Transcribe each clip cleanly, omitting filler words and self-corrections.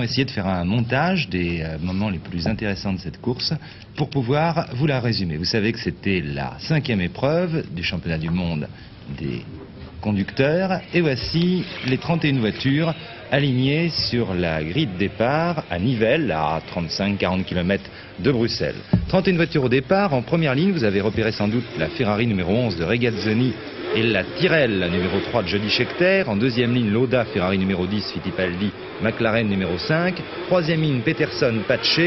essayer de faire un montage des moments les plus intéressants de cette course pour pouvoir vous la résumer. Vous savez que c'était la 5e épreuve du championnat du monde des conducteurs. Et voici les 31 voitures alignées sur la grille de départ à Nivelles, à 35-40 km de Bruxelles. 31 voitures au départ. En première ligne, vous avez repéré sans doute la Ferrari numéro 11 de Regazzoni et la Tyrrell numéro 3 de Jody Scheckter. En deuxième ligne, Lauda, Ferrari numéro 10, Fittipaldi, McLaren numéro 5. Troisième ligne, Peterson, Pache.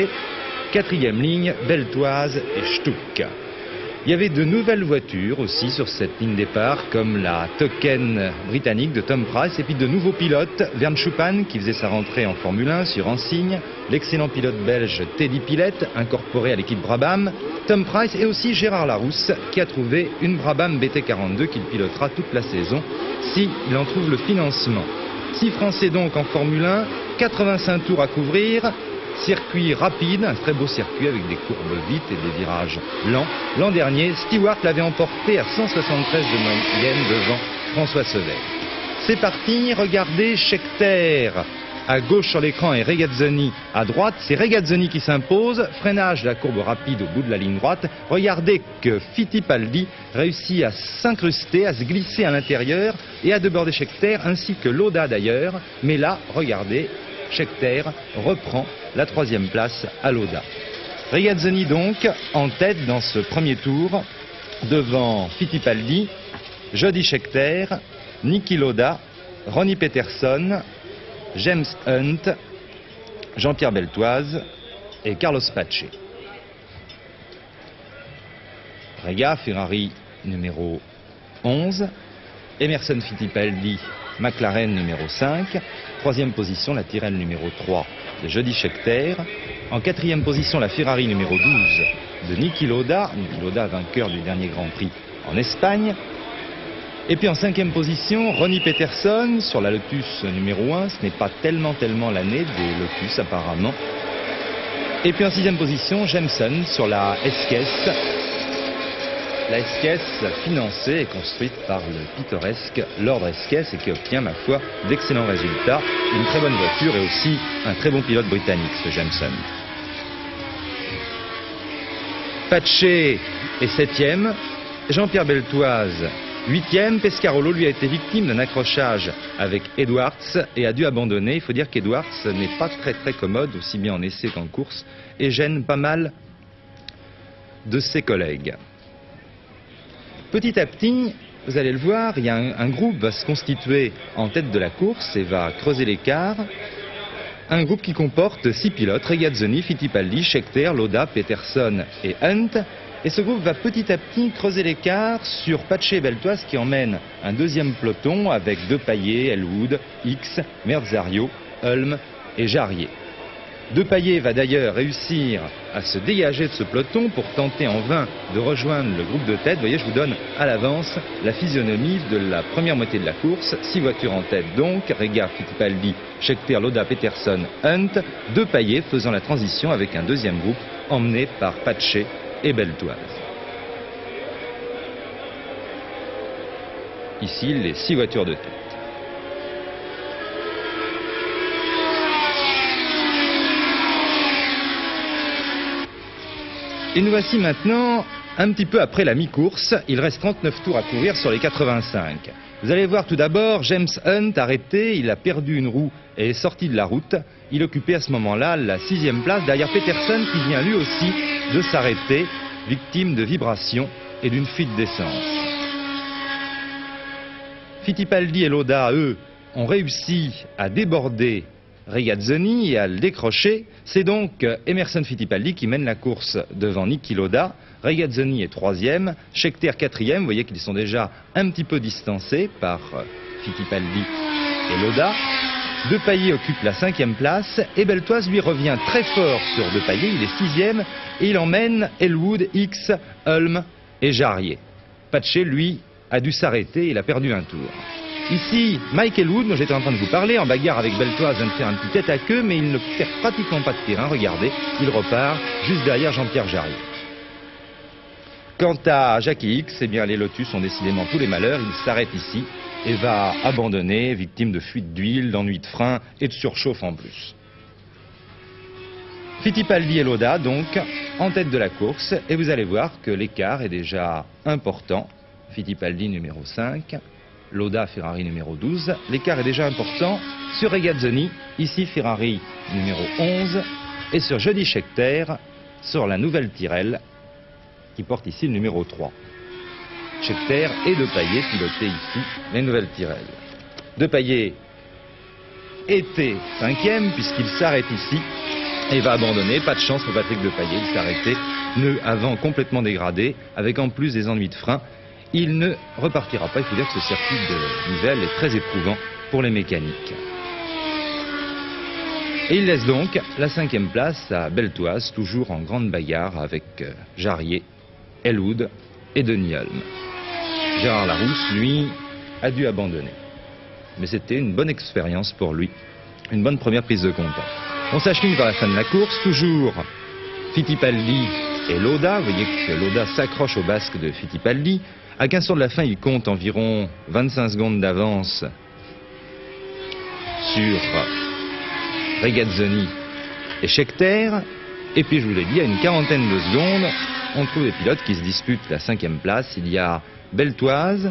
Quatrième ligne, Beltoise et Stuck. Il y avait de nouvelles voitures aussi sur cette ligne départ, comme la Token britannique de Tom Price, et puis de nouveaux pilotes, Vern Schuppan qui faisait sa rentrée en Formule 1 sur Ansigne, l'excellent pilote belge Teddy Pillett, incorporé à l'équipe Brabham, Tom Price et aussi Gérard Larousse qui a trouvé une Brabham BT42 qu'il pilotera toute la saison s'il en trouve le financement. 6 Français donc en Formule 1, 85 tours à couvrir. Circuit rapide, un très beau circuit avec des courbes vite et des virages lents. L'an dernier, Stewart l'avait emporté à 173 de moyenne devant François Sever. C'est parti, regardez Scheckter à gauche sur l'écran et Regazzoni à droite. C'est Regazzoni qui s'impose, freinage de la courbe rapide au bout de la ligne droite. Regardez que Fittipaldi réussit à s'incruster, à se glisser à l'intérieur et à déborder Scheckter, ainsi que Lauda d'ailleurs. Mais là, regardez, Scheckter reprend la 3e place à Lauda. Regazzoni donc en tête dans ce premier tour devant Fittipaldi, Jody Scheckter, Niki Lauda, Ronnie Peterson, James Hunt, Jean-Pierre Beltoise et Carlos Pache. Rega, Ferrari numéro 11, Emerson Fittipaldi, McLaren numéro 5, 3e position la Tyrrell numéro 3 de Jody Scheckter, en 4e position la Ferrari numéro 12 de Niki Lauda, vainqueur du dernier Grand Prix en Espagne, et puis en 5e position Ronnie Peterson sur la Lotus numéro 1, ce n'est pas tellement l'année des Lotus apparemment, et puis en 6e position Jameson sur la SKS. La SKS financée et construite par le pittoresque Lord SKS et qui obtient, ma foi, d'excellents résultats. Une très bonne voiture et aussi un très bon pilote britannique, ce Jameson. Pache est 7e, Jean-Pierre Beltoise 8e. Pescarolo, lui, a été victime d'un accrochage avec Edwards et a dû abandonner. Il faut dire qu'Edwards n'est pas très commode, aussi bien en essai qu'en course, et gêne pas mal de ses collègues. Petit à petit, vous allez le voir, il y a un groupe va se constituer en tête de la course et va creuser l'écart. Un groupe qui comporte 6 pilotes, Regazzoni, Fittipaldi, Scheckter, Lauda, Peterson et Hunt. Et ce groupe va petit à petit creuser l'écart sur Pache et Beltoise qui emmènent un 2e peloton avec Depailler, Elwood, X, Merzario, Ulm et Jarier. Depailler va d'ailleurs réussir à se dégager de ce peloton pour tenter en vain de rejoindre le groupe de tête. Vous voyez, je vous donne à l'avance la physionomie de la première moitié de la course. 6 voitures en tête donc, Rega, Fittipaldi, Scheckter, Lauda, Peterson, Hunt. Depailler faisant la transition avec un 2e groupe emmené par Pache et Beltoise. Ici, les 6 voitures de tête. Et nous voici maintenant un petit peu après la mi-course. Il reste 39 tours à courir sur les 85. Vous allez voir tout d'abord James Hunt arrêté. Il a perdu une roue et est sorti de la route. Il occupait à ce moment-là la 6e place derrière Peterson qui vient lui aussi de s'arrêter, victime de vibrations et d'une fuite d'essence. Fittipaldi et Lauda, eux, ont réussi à déborder Regazzoni et à le décrocher. C'est donc Emerson Fittipaldi qui mène la course devant Niki Lauda. Regazzoni est 3e, Scheckter 4e. Vous voyez qu'ils sont déjà un petit peu distancés par Fittipaldi et Lauda. Depailler occupe la 5e place et Beltoise lui revient très fort sur Depailler. Il est 6e et il emmène Elwood, X, Ulm et Jarier. Pache, lui, a dû s'arrêter. Il a perdu un tour. Ici, Mike Elwood, dont j'étais en train de vous parler, en bagarre avec Beltoise, vient de faire un petit tête à queue, mais il ne perd pratiquement pas de terrain. Regardez, il repart juste derrière Jean-Pierre Jarier. Quant à Jackie X, eh bien, les Lotus ont décidément tous les malheurs. Il s'arrête ici et va abandonner, victime de fuite d'huile, d'ennui de frein et de surchauffe en plus. Fittipaldi et Lauda donc en tête de la course et vous allez voir que l'écart est déjà important. Fittipaldi numéro 5, Lauda Ferrari numéro 12. L'écart est déjà important sur Regazzoni, ici Ferrari numéro 11 et sur Jody Scheckter sur la nouvelle Tyrrell qui porte ici le numéro 3. Scheckter et Depailler pilotaient ici les nouvelles Tyrrell. Depailler était 5e puisqu'il s'arrête ici et va abandonner. Pas de chance pour Patrick Depailler, il s'est arrêté, pneu avant complètement dégradé, avec en plus des ennuis de frein. Il ne repartira pas. Il faut dire que ce circuit de Nivelles est très éprouvant pour les mécaniques. Et il laisse donc la 5e place à Beltoise, toujours en grande bagarre avec Jarier, Elwood et Denis Hulme. Gérard Larousse, lui, a dû abandonner. Mais c'était une bonne expérience pour lui, une bonne première prise de contact. On s'achemine vers la fin de la course, toujours Fittipaldi et Lauda. Vous voyez que Lauda s'accroche au basque de Fittipaldi. À 15 tours de la fin, il compte environ 25 secondes d'avance sur Regazzoni et Scheckter. Et puis, je vous l'ai dit, à une quarantaine de secondes, on trouve des pilotes qui se disputent la 5e place. Il y a Beltoise,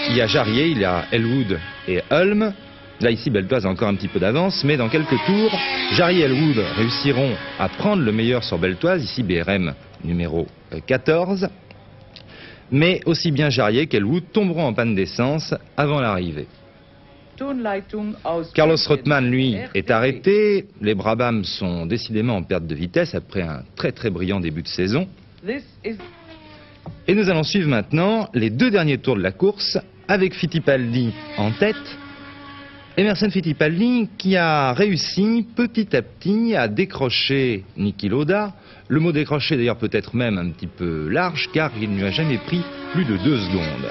il y a Jarier, il y a Elwood et Hulme. Là, ici, Beltoise a encore un petit peu d'avance, mais dans quelques tours, Jarier et Elwood réussiront à prendre le meilleur sur Beltoise, ici BRM numéro 14. Mais aussi bien Jarier qu'Elwood tomberont en panne d'essence avant l'arrivée. Carlos Reutemann, lui, est arrêté. Les Brabham sont décidément en perte de vitesse après un très très brillant début de saison. Et nous allons suivre maintenant les 2 derniers tours de la course avec Fittipaldi en tête. Emerson Fittipaldi qui a réussi petit à petit à décrocher Niki Lauda. Le mot décrocher d'ailleurs peut-être même un petit peu large car il ne lui a jamais pris plus de 2 secondes.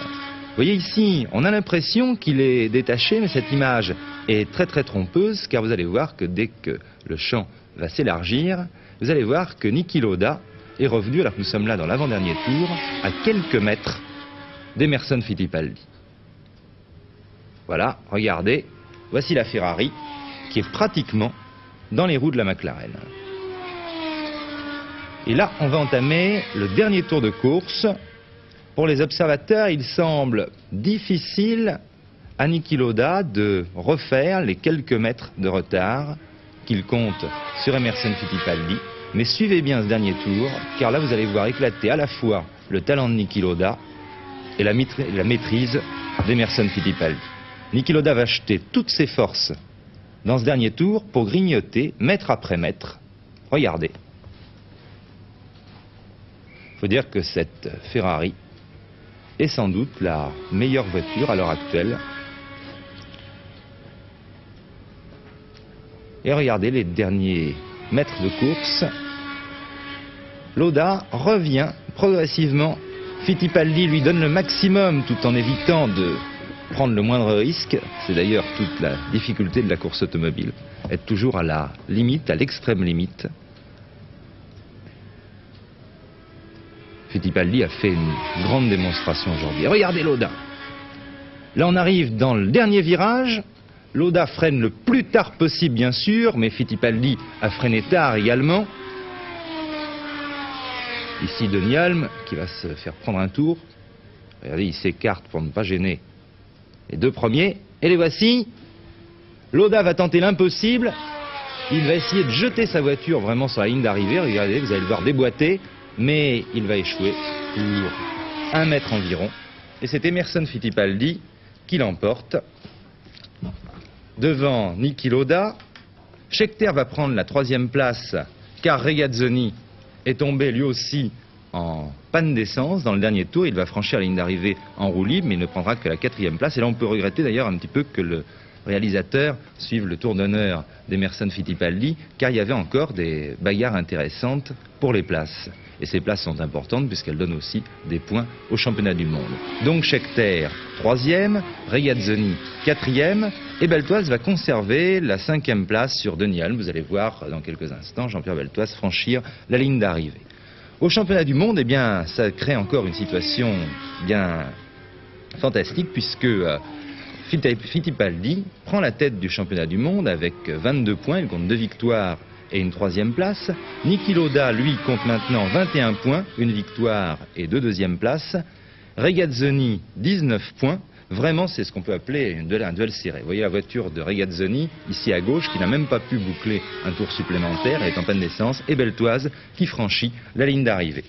Vous voyez ici, on a l'impression qu'il est détaché, mais cette image est très très trompeuse car vous allez voir que dès que le champ va s'élargir, vous allez voir que Niki Lauda est revenu, alors que nous sommes là dans l'avant-dernier tour, à quelques mètres d'Emerson Fittipaldi. Voilà, regardez, voici la Ferrari qui est pratiquement dans les roues de la McLaren. Et là, on va entamer le dernier tour de course. Pour les observateurs, il semble difficile à Niki Lauda de refaire les quelques mètres de retard qu'il compte sur Emerson Fittipaldi. Mais suivez bien ce dernier tour, car là vous allez voir éclater à la fois le talent de Niki Lauda et la maîtrise d'Emerson Fittipaldi. Niki Lauda va jeter toutes ses forces dans ce dernier tour pour grignoter mètre après mètre. Regardez. Il faut dire que cette Ferrari est sans doute la meilleure voiture à l'heure actuelle. Et regardez les derniers mètres de course. Lauda revient progressivement. Fittipaldi lui donne le maximum tout en évitant de prendre le moindre risque. C'est d'ailleurs toute la difficulté de la course automobile. Être toujours à la limite, à l'extrême limite. Fittipaldi a fait une grande démonstration aujourd'hui. Regardez Lauda. Là on arrive dans le dernier virage. Lauda freine le plus tard possible bien sûr, mais Fittipaldi a freiné tard également. Ici Denis Hulme qui va se faire prendre un tour. Regardez, il s'écarte pour ne pas gêner les 2 premiers. Et les voici. Lauda va tenter l'impossible. Il va essayer de jeter sa voiture vraiment sur la ligne d'arrivée. Regardez, vous allez le voir déboîter. Mais il va échouer pour 1 mètre environ. Et c'est Emerson Fittipaldi qui l'emporte devant Niki Lauda. Scheckter va prendre la 3e place car Regazzoni est tombé lui aussi en panne d'essence dans le dernier tour. Il va franchir la ligne d'arrivée en roue libre, mais il ne prendra que la 4e place. Et là on peut regretter d'ailleurs un petit peu que le réalisateur suive le tour d'honneur d'Emerson Fittipaldi, car il y avait encore des bagarres intéressantes pour les places. Et ces places sont importantes puisqu'elles donnent aussi des points au championnat du monde. Donc Scheckter 3e, Regazzoni 4e, et Beltoise va conserver la 5e place sur Denis Hulme. Vous allez voir dans quelques instants Jean-Pierre Beltoise franchir la ligne d'arrivée. Au championnat du monde, eh bien, ça crée encore une situation bien fantastique puisque Fittipaldi prend la tête du championnat du monde avec 22 points, il compte 2 victoires et une 3e place. Niki Lauda, lui, compte maintenant 21 points, une victoire et 2 deuxièmes places. Regazzoni, 19 points. Vraiment, c'est ce qu'on peut appeler un duel serré. Vous voyez la voiture de Regazzoni, ici à gauche, qui n'a même pas pu boucler un tour supplémentaire, elle est en panne d'essence, et Beltoise qui franchit la ligne d'arrivée.